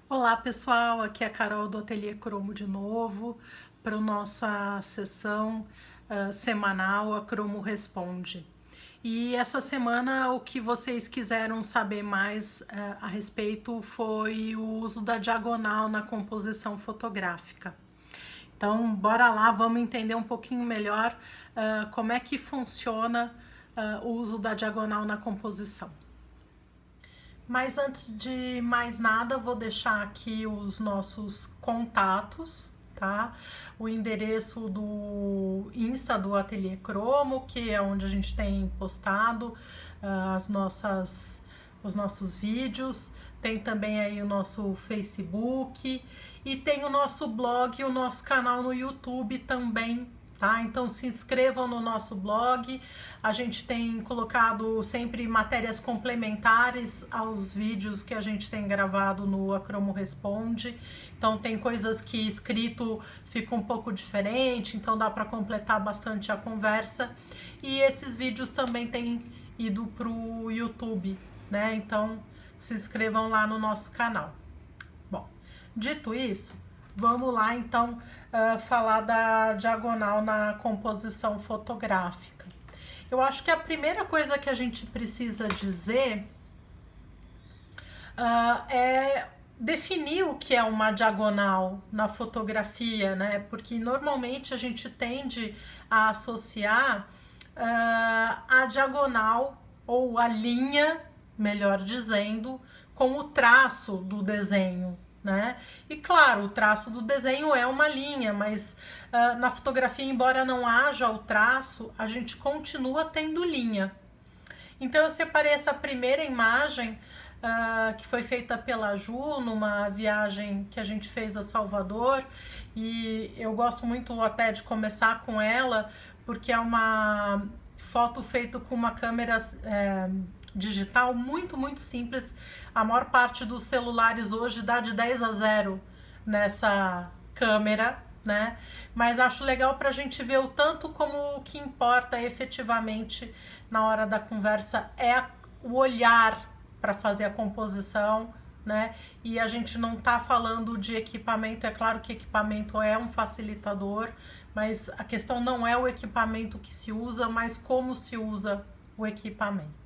Olá pessoal, aqui é a Carol do Ateliê Cromo de novo para a nossa sessão semanal, a Cromo Responde. E essa semana o que vocês quiseram saber mais a respeito foi o uso da diagonal na composição fotográfica. Então, bora lá, vamos entender um pouquinho melhor como é que funciona o uso da diagonal na composição. Mas antes de mais nada, vou deixar aqui os nossos contatos, tá? O endereço do Insta do Ateliê Cromo, que é onde a gente tem postado os nossos vídeos. Tem também aí o nosso Facebook e tem o nosso blog e o nosso canal no YouTube também, tá? Então se inscrevam no nosso blog. A gente tem colocado sempre matérias complementares aos vídeos que a gente tem gravado no A Cromo Responde. Então tem coisas que escrito fica um pouco diferente, então dá para completar bastante a conversa. E esses vídeos também têm ido pro YouTube, né? Então se inscrevam lá no nosso canal. Bom, dito isso, vamos lá então falar da diagonal na composição fotográfica. Eu acho que a primeira coisa que a gente precisa dizer é definir o que é uma diagonal na fotografia, né? Porque normalmente a gente tende a associar a diagonal ou a linha, melhor dizendo, com o traço do desenho, né? E claro, o traço do desenho é uma linha, mas na fotografia, embora não haja o traço, a gente continua tendo linha. Então eu separei essa primeira imagem que foi feita pela Ju numa viagem que a gente fez a Salvador, e eu gosto muito até de começar com ela, porque é uma foto feita com uma câmera digital muito simples. A maior parte dos celulares hoje dá de 10-0 nessa câmera, né? Mas acho legal para a gente ver o tanto como o que importa efetivamente na hora da conversa é o olhar para fazer a composição, né? E a gente não tá falando de equipamento, é claro que equipamento é um facilitador, mas a questão não é o equipamento que se usa, mas como se usa o equipamento.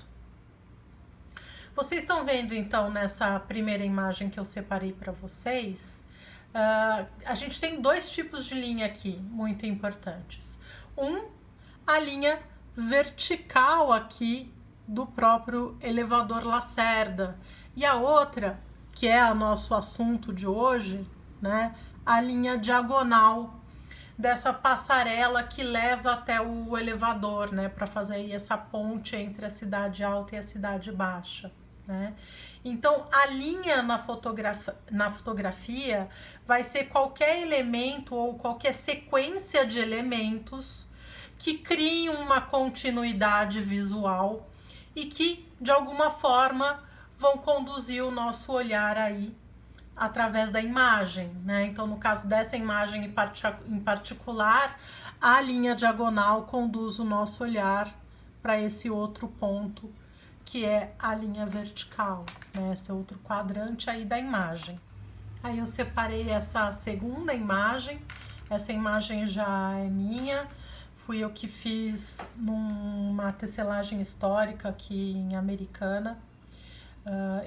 Vocês estão vendo então nessa primeira imagem que eu separei para vocês, a gente tem dois tipos de linha aqui muito importantes. A linha vertical aqui do próprio elevador Lacerda, e a outra, que é o nosso assunto de hoje, né, a linha diagonal dessa passarela que leva até o elevador, né, para fazer aí essa ponte entre a cidade alta e a cidade baixa, né? Então a linha na fotografia vai ser qualquer elemento ou qualquer sequência de elementos que criem uma continuidade visual e que de alguma forma vão conduzir o nosso olhar aí através da imagem, né? Então no caso dessa imagem em particular, a linha diagonal conduz o nosso olhar para esse outro ponto, que é a linha vertical, né? Esse outro quadrante aí da imagem. Aí eu separei essa segunda imagem, essa imagem já é minha, fui eu que fiz numa tecelagem histórica aqui em Americana.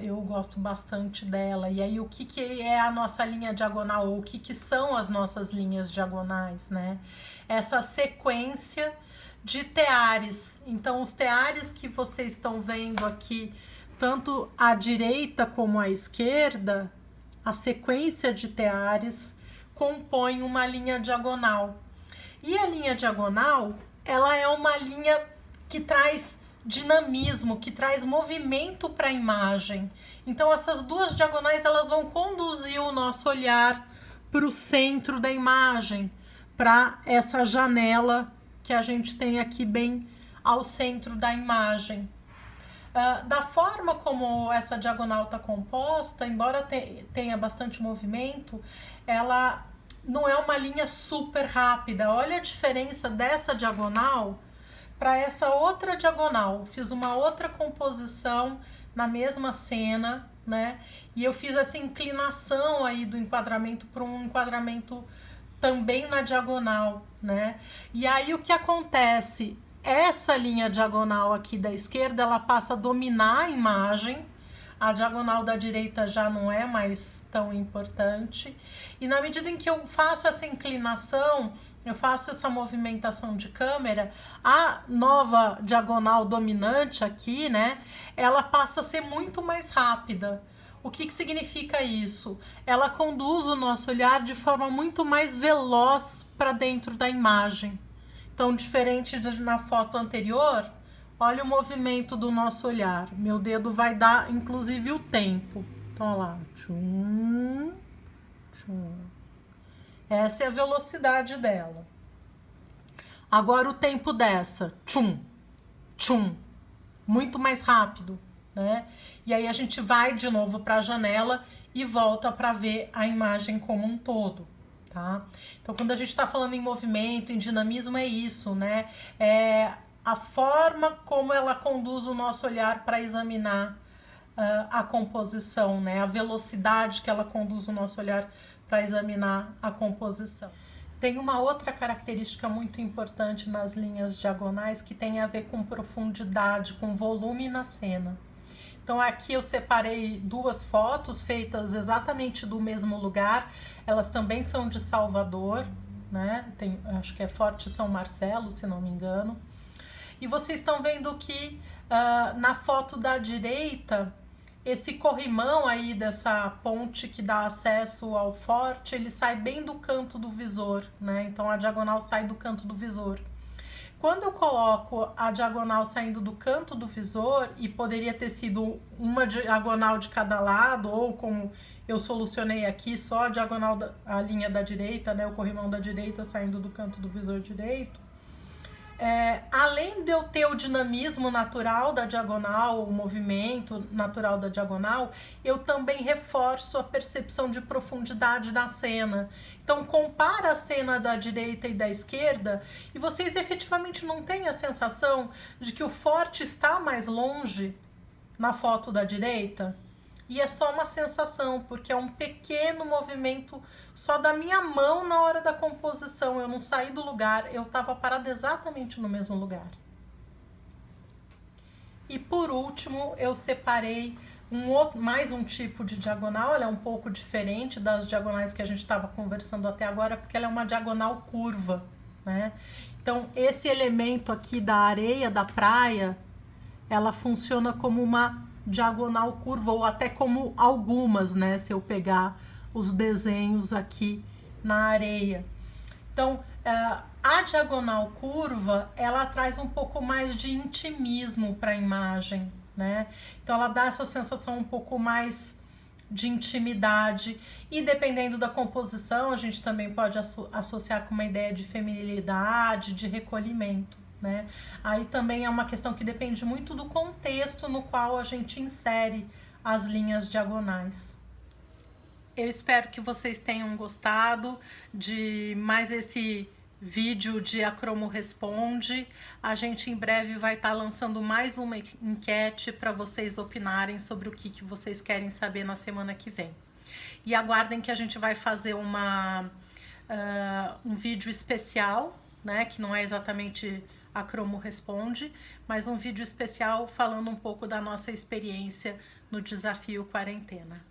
Eu gosto bastante dela. E aí o que é a nossa linha diagonal, ou o que são as nossas linhas diagonais, né? Essa sequência de teares. Então os teares que vocês estão vendo aqui, tanto à direita como à esquerda, a sequência de teares compõe uma linha diagonal. E a linha diagonal, ela é uma linha que traz dinamismo, que traz movimento para a imagem. Então essas duas diagonais, elas vão conduzir o nosso olhar para o centro da imagem, para essa janela que a gente tem aqui bem ao centro da imagem. Da forma como essa diagonal está composta, embora tenha bastante movimento, ela não é uma linha super rápida. Olha a diferença dessa diagonal para essa outra diagonal. Fiz uma outra composição na mesma cena, né? E eu fiz essa inclinação aí do enquadramento para um enquadramento também na diagonal, né? E aí o que acontece? Essa linha diagonal aqui da esquerda, ela passa a dominar a imagem. A diagonal da direita já não é mais tão importante. E na medida em que eu faço essa inclinação, eu faço essa movimentação de câmera, a nova diagonal dominante aqui, né, ela passa a ser muito mais rápida. O que significa isso? Ela conduz o nosso olhar de forma muito mais veloz para dentro da imagem. Então, diferente na foto anterior, olha o movimento do nosso olhar. Meu dedo vai dar, inclusive, o tempo. Então, olha lá. Tchum, tchum. Essa é a velocidade dela. Agora, o tempo dessa. Tchum, tchum. Muito mais rápido, né? E aí a gente vai de novo para a janela e volta para ver a imagem como um todo, tá? Então, quando a gente está falando em movimento, em dinamismo, é isso, né? É a forma como ela conduz o nosso olhar para examinar a composição, né? A velocidade que ela conduz o nosso olhar para examinar a composição. Tem uma outra característica muito importante nas linhas diagonais que tem a ver com profundidade, com volume na cena. Então aqui eu separei duas fotos feitas exatamente do mesmo lugar. Elas também são de Salvador, né? Acho que é Forte São Marcelo, se não me engano. E vocês estão vendo que na foto da direita, esse corrimão aí dessa ponte que dá acesso ao forte, ele sai bem do canto do visor, né? Então a diagonal sai do canto do visor. Quando eu coloco a diagonal saindo do canto do visor, e poderia ter sido uma diagonal de cada lado, ou como eu solucionei aqui, só a diagonal, a linha da direita, né, o corrimão da direita saindo do canto do visor direito, além de eu ter o dinamismo natural da diagonal, o movimento natural da diagonal, eu também reforço a percepção de profundidade da cena. Então, compara a cena da direita e da esquerda e vocês efetivamente não têm a sensação de que o forte está mais longe na foto da direita? E é só uma sensação, porque é um pequeno movimento só da minha mão na hora da composição. Eu não saí do lugar, eu estava parada exatamente no mesmo lugar. E por último, eu separei mais um tipo de diagonal. Ela é um pouco diferente das diagonais que a gente estava conversando até agora, porque ela é uma diagonal curva, né? Então, esse elemento aqui da areia da praia, ela funciona como uma diagonal curva, ou até como algumas, né? Se eu pegar os desenhos aqui na areia. Então, a diagonal curva, ela traz um pouco mais de intimismo para a imagem, né? Então, ela dá essa sensação um pouco mais de intimidade, e dependendo da composição, a gente também pode associar com uma ideia de feminilidade, de recolhimento. Né? Aí também é uma questão que depende muito do contexto no qual a gente insere as linhas diagonais. Eu espero que vocês tenham gostado de mais esse vídeo de Acromo Responde. A gente em breve vai estar lançando mais uma enquete para vocês opinarem sobre o que vocês querem saber na semana que vem. E aguardem que a gente vai fazer um vídeo especial, né, que não é exatamente Acromo Responde, mas um vídeo especial falando um pouco da nossa experiência no desafio quarentena.